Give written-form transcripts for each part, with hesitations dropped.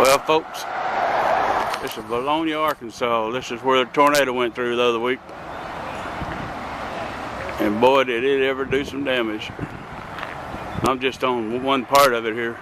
Well, folks, this is Vilonia, Arkansas. This is where the tornado went through the other week. And boy, did it ever do some damage. I'm just on one part of it here.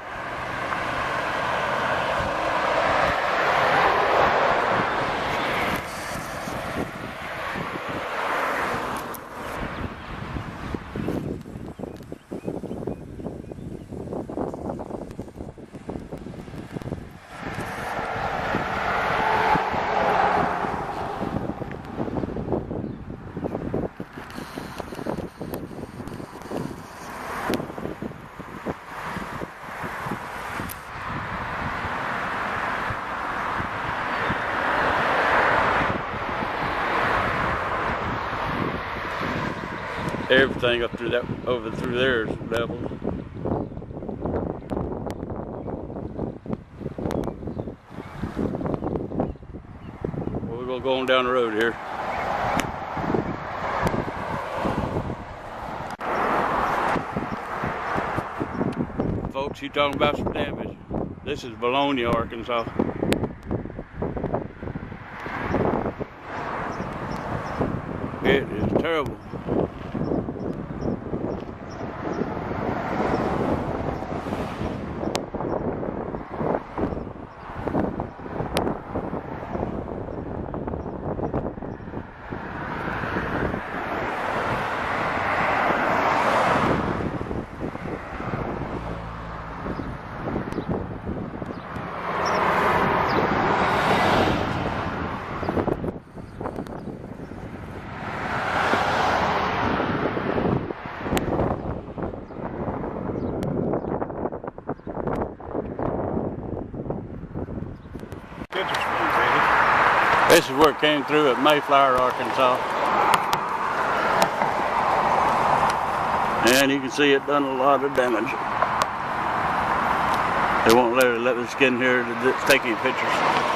Everything up through that, over through there is leveled. Well, we're gonna go on down the road here. Folks, you talking about some damage? This is Vilonia, Arkansas. It is terrible. This is where it came through at Mayflower, Arkansas. And you can see it done a lot of damage. They won't let us get in here to take any pictures.